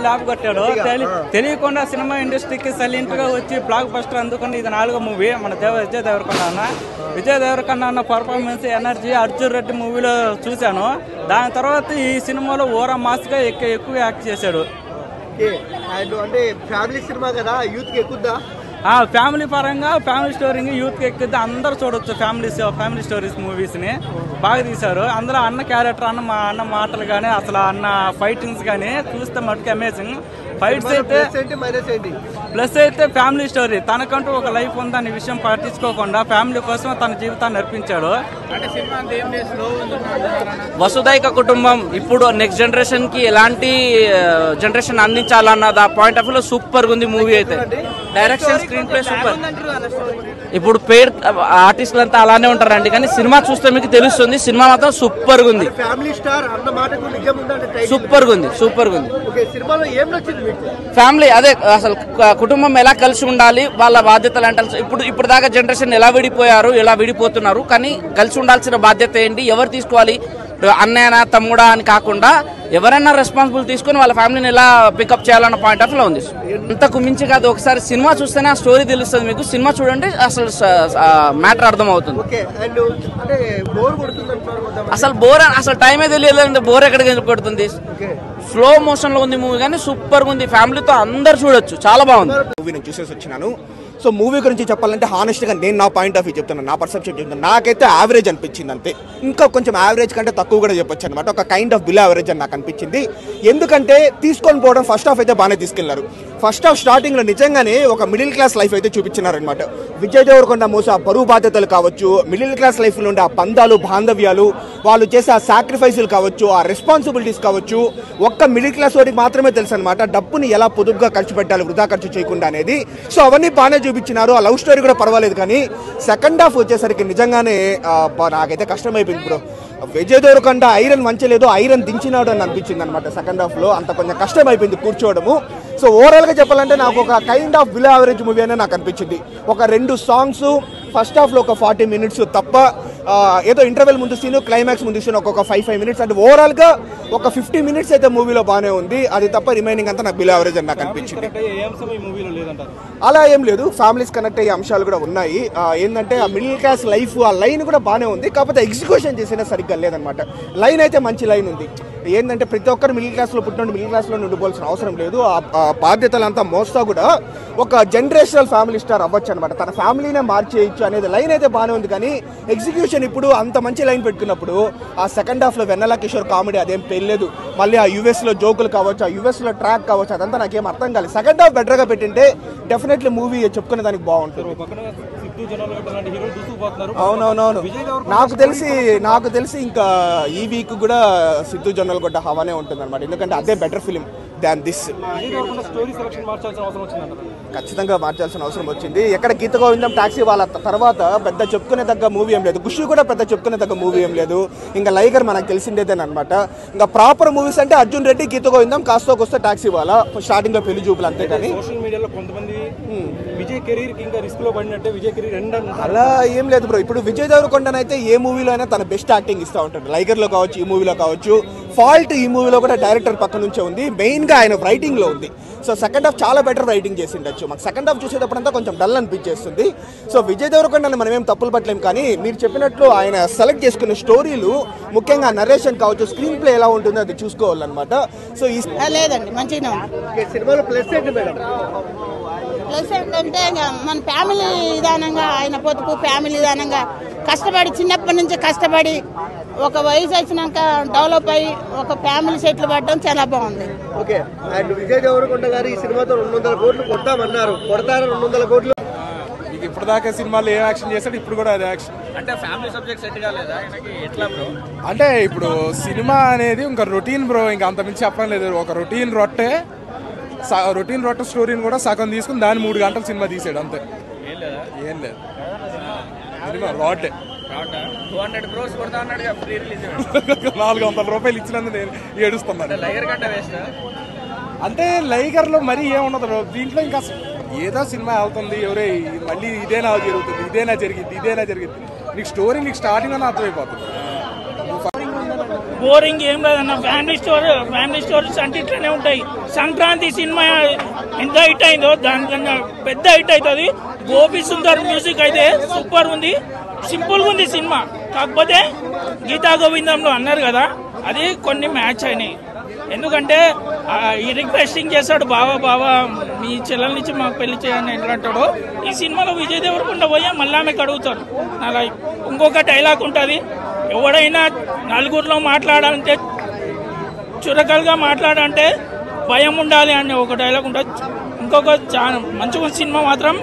Lab కొట్టాడు. తెలియకుండా cinema ఇండస్ట్రీకి సైలెంట్ గా వచ్చి బ్లాక్ బస్టర్ అందుకుని ఇది 4వ మూవీ మన విజయ్ దేవరకొండ అన్న పర్ఫార్మెన్స్ ఎనర్జీ అర్జున్ రెడ్డి మూవీలో చూశాను. దాని తర్వాత ఈ సినిమాలో ఓరా మాస్ గా ఎక్కువ యాక్ట్ చేశాడు. అంటే ఫ్యామిలీ సినిమా కదా, యూత్ కి ఎక్కుద్దా? ఫ్యామిలీ పరంగా ఫ్యామిలీ స్టోరీ యూత్ కి ఎక్కితే అందరు చూడొచ్చు. ఫ్యామిలీ స్టోరీస్ మూవీస్ ని బాగా తీశారు. అందులో అన్న క్యారెక్టర్ అన్న మాటలు కానీ అసలు అన్న ఫైటింగ్స్ కానీ చూస్తే మటుకు అమేజింగ్. ఫైట్స్ అయితే ప్లస్ అయితే ఫ్యామిలీ స్టోరీ, తనకంటూ ఒక లైఫ్ ఉందనే విషయం పట్టించుకోకుండా ఫ్యామిలీ కోసం తన జీవితాన్ని అర్పించాడు. వసుదైక కుటుంబం ఇప్పుడు నెక్స్ట్ జనరేషన్ కి ఎలాంటి జనరేషన్ అందించాలన్న పాయింట్ ఆఫ్ వ్యూ సూపర్ ఉంది మూవీ అయితే. Direction, screenplay super. ఇప్పుడు పేరు ఆర్టిస్టులు అంతా అలానే ఉంటారండి, కానీ సినిమా చూస్తే మీకు తెలుస్తుంది. సినిమా మాత్రం సూపర్ గా ఉంది, సూపర్ గా ఉంది. ఫ్యామిలీ అదే అసలు కుటుంబం ఎలా కలిసి ఉండాలి, వాళ్ళ బాధ్యతలు అంటే ఇప్పుడు దాకా జనరేషన్ ఎలా విడిపోయారు, ఎలా విడిపోతున్నారు, కానీ కలిసి ఉండాల్సిన బాధ్యత ఏంటి, ఎవరు తీసుకోవాలి, అన్నయ్యనా తమ్ముడా అని కాకుండా ఎవరైనా రెస్పాన్సిబుల్ తీసుకుని వాళ్ళ ఫ్యామిలీని ఎలా పికప్ చేయాలన్న పాయింట్ ఆఫ్ లో ఉంది. అంతకు మించి కాదు, ఒకసారి సినిమా చూస్తేనే ఆ స్టోరీ తెలుస్తుంది మీకు. సినిమా చూడండి, అసలు మ్యాటర్ అర్థం అవుతుంది. అసలు టైమే తెలియదు, బోర్ ఎక్కడికి కొడుతుంది. స్లో మోషన్ లో ఉంది మూవీ, కానీ సూపర్ గా ఉంది. ఫ్యామిలీతో అందరు చూడొచ్చు, చాలా బాగుంది మూవీ. నేను చూసేసి వచ్చినాను. సో మూవీ గురించి చెప్పాలంటే హానెస్ట్గా నేను నా పాయింట్ ఆఫ్ వ్యూ చెప్తున్నాను, నా పర్సెప్షన్ చెప్తున్నాను. నాకైతే యావరేజ్ అనిపించింది అంతే, ఇంకా కొంచెం యావరేజ్ కంటే తక్కువ కూడా చెప్పొచ్చు అనమాట. ఒక కైండ్ ఆఫ్ బిలో యావరేజ్ అని నాకు అనిపించింది. ఎందుకంటే తీసుకొని పోవడం ఫస్ట్ హాఫ్ అయితే బాగానే తీసుకెళ్లారు. ఫస్ట్ హాఫ్ స్టార్టింగ్లో నిజంగానే ఒక మిడిల్ క్లాస్ లైఫ్ అయితే చూపించినారనమాట. విజయ్ దేవరకొండ మోస బరువు బాధ్యతలు కావచ్చు, మిడిల్ క్లాస్ లైఫ్లో ఉండే ఆ బంధాలు బాంధవ్యాలు, వాళ్ళు చేసే ఆ సాక్రిఫైసులు కావచ్చు, ఆ రెస్పాన్సిబిలిటీస్ కావచ్చు, ఒక్క మిడిల్ క్లాస్ వాడికి మాత్రమే తెలుసు అనమాట. డబ్బుని ఎలా పొదుపుగా ఖర్చు పెట్టాలి, వృధా ఖర్చు చేయకుండా అనేది. సో అవన్నీ బాగానే చూపించినారు. ఆ లవ్ స్టోరీ కూడా పర్వాలేదు, కానీ సెకండ్ హాఫ్ వచ్చేసరికి నిజంగానే నాకైతే కష్టమైపోయింది బ్రో. విజయ్ దేవరకొండ ఐరన్ వంచలేదు, ఐరన్ దించినాడు అని అనిపించింది అనమాట. సెకండ్ హాఫ్ లో అంత కొంచెం కష్టం అయిపోయింది కూర్చోవడము. సో ఓవరాల్ గా చెప్పాలంటే నాకు ఒక kind of below average movie అనే నాకు అనిపించింది. ఒక 2 సాంగ్స్ ఫస్ట్ హాఫ్ లో ఒక 40 మినిట్స్ తప్ప, ఏదో ఇంటర్వెల్ ముందు సీను, క్లైమాక్స్ ముందు సీన్ ఒక్కొక్క 5 మినిట్స్, అంటే ఓవరాల్ గా ఒక 50 మినిట్స్ అయితే మూవీలో బాగానే ఉంది. అది తప్ప రిమైనింగ్ అంతా నాకు బిలో యావరేజ్ అని నాకు అనిపించింది. అలా ఏం లేదు, ఫ్యామిలీస్ కనెక్ట్ అయ్యే అంశాలు కూడా ఉన్నాయి. ఏంటంటే ఆ మిడిల్ క్లాస్ లైఫ్, ఆ లైన్ కూడా బాగానే ఉంది, కాకపోతే ఎగ్జిక్యూషన్ చేసినా సరిగ్గా లేదనమాట. లైన్ అయితే మంచి లైన్ ఉంది. ఏంటంటే ప్రతి ఒక్కరు మిడిల్ క్లాస్లో పుట్టినట్టు మిడిల్ క్లాస్లో ఉండిపోవాల్సిన అవసరం లేదు. ఆ బాధ్యతలంతా మోస్తా కూడా ఒక జనరేషనల్ ఫ్యామిలీ స్టార్ అవ్వచ్చు అనమాట. తన ఫ్యామిలీనే మార్చేయచ్చు అనేది లైన్ అయితే బాగానే ఉంది, కానీ ఎగ్జిక్యూషన్ ఇప్పుడు అంత మంచి లైన్ పెట్టుకున్నప్పుడు ఆ సెకండ్ హాఫ్లో వెన్నెల కిషోర్ కామెడీ అదేం పెళ్ళలేదు. మళ్ళీ ఆ యూఎస్లో జోకులు కావచ్చు, ఆ యూఎస్లో ట్రాక్ కావచ్చు, అదంతా నాకేం అర్థం కాలేదు. సెకండ్ హాఫ్ బెటర్గా పెట్టింటే డెఫినెట్లీ మూవీ చెప్పుకునే దానికి బాగుంటుంది. అవునవునవును, నాకు తెలిసి ఇంకా ఈ వీక్ కూడా సిద్ధు జొన్నలగొడ్డ హవానే ఉంటుంది అనమాట. ఎందుకంటే అదే బెటర్ ఫిలిం దాన్ దిస్. ఖచ్చితంగా మార్చాల్సిన అవసరం వచ్చింది. ఎక్కడ గీత గోవిందం, టాక్సీ వాళ్ళ తర్వాత పెద్ద చెప్పుకునే తగ్గ మూవీ ఏం లేదు. ఖుషి కూడా పెద్ద చెప్పుకునే తగ్గ మూవీ ఏం లేదు. ఇంకా లైగర్ మనకు తెలిసిందేదేనమాట. ఇంకా ప్రాపర్ మూవీస్ అంటే అర్జున్ రెడ్డి, గీత గోవిందం, కాస్త టాక్సీ వాళ్ళ స్టార్టింగ్ లో పెళ్లి చూపులు అంతే. కానీ సోషల్ మీడియాలో కొంతమంది విజయ్ కెరీర్ ఇంకా రిస్క్ లో పడినట్టే విజయ్ కెరీర్ అలా ఏం లేదు బ్రో. ఇప్పుడు విజయ్ దేవరకొండనైతే ఏ మూవీలో అయినా తన బెస్ట్ యాక్టింగ్ ఇస్తూ ఉంటాడు. లైగర్ లో కావచ్చు, ఈ మూవీలో కావచ్చు. ఫాల్ట్ ఈ మూవీలో కూడా డైరెక్టర్ పక్క నుంచే ఉంది, మెయిన్ గా ఆయన రైటింగ్ లో ఉంది. సో సెకండ్ హాఫ్ చాలా బెటర్ రైటింగ్ చేసి ఉండొచ్చు. మాకు సెకండ్ హాఫ్ చూసేటప్పుడంతా కొంచెం డల్ అనిపించేస్తుంది. సో విజయ్ దేవరకొండని మనం ఏం తప్పులు పట్టలేం, కానీ మీరు చెప్పినట్లు ఆయన సెలెక్ట్ చేసుకునే స్టోరీలు, ముఖ్యంగా నరేషన్ కావచ్చు, స్క్రీన్ ప్లే ఎలా ఉంటుందో అది చూసుకోవాలన్నమాట. సో ఈ లేదండి మంచిగానే ఉంది సినిమాలో ప్లస్ ఏంటి మేడం? ప్లస్ ఏంటంటే మన ఫ్యామిలీ విధానంగా, ఆయన పొదుపు ఫ్యామిలీ విధానంగా కష్టపడి, చిన్నప్పటి నుంచి కష్టపడి ఒక వయసు వచ్చినాక డెవలప్ అయ్యి ఒక ఫ్యామిలీ సెటిల్ పడడం చాలా బాగుంది. ఓకే, అండ్ విజయ్ దేవరకొండ గారు ఈ సినిమాతో 200 కోట్లు కొడతామన్నారు, కొడతారు 200 కోట్లు. మీకు ఇప్పటిదాకా సినిమాలో ఏ యాక్షన్ చేశాడు, ఇప్పుడు కూడా అదే యాక్షన్. అంటే ఫ్యామిలీ సబ్జెక్ట్ సెట్ కాలేదా ఎట్లా బ్రో? అంటే ఇప్పుడు సినిమా అనేది ఇంకా రొటీన్ బ్రో, ఇంకా అంత మించి చెప్పడం లేదు. ఒక రొటీన్ రొట్టె స్టోరీని కూడా సగం తీసుకుని దాన్ని 3 గంటల సినిమా తీసాడు అంతే. ఏం లేదు సినిమా రాడ్డే. 200 crores కొడతా అన్నాడు, 400 రూపాయలు ఇచ్చినందుకు నేను ఏడుస్తున్నాను. అంటే లైగర్ లో మరీ ఏమున్నది దీంట్లో, ఇంకా ఏదో సినిమా వెళ్తుంది, ఎవరే మళ్ళీ ఇదేనా జరుగుతుంది, ఇదేనా జరిగింది. నీకు స్టోరీ నీకు స్టార్టింగ్ అని అర్థమైపోతుంది. బోరింగ్ ఏం లేదన్న. ఫ్యామిలీ స్టోరీస్ అంటే ఇట్లనే ఉంటాయి. సంక్రాంతి సినిమా ఎంత హిట్ అయిందో దానికన్నా పెద్ద హిట్ అవుతుంది. గోపి సుందర్ మ్యూజిక్ అయితే సూపర్ ఉంది, సింపుల్గా ఉంది సినిమా. కాకపోతే గీతా గోవిందంలో అన్నారు కదా, అది కొన్ని మ్యాచ్ అయినాయి. ఎందుకంటే ఈ రిక్వెస్టింగ్ చేస్తాడు, బావా మీ చెల్లెల నుంచి మాకు పెళ్లి చేయండి ఎట్లా అంటాడు. ఈ సినిమాలో విజయ్ దేవరకొండ పోయా మళ్ళీ ఆమెకు అడుగుతాడు. అలా ఇంకొక డైలాగ్ ఉంటుంది, ఎవడైనా నలుగురిలో మాట్లాడాలంటే చురకలుగా మాట్లాడాలంటే భయం ఉండాలి అనే ఒక డైలాగ్ ఉంటుంది. ఇంకొక చాలా మంచిగా సినిమా మాత్రం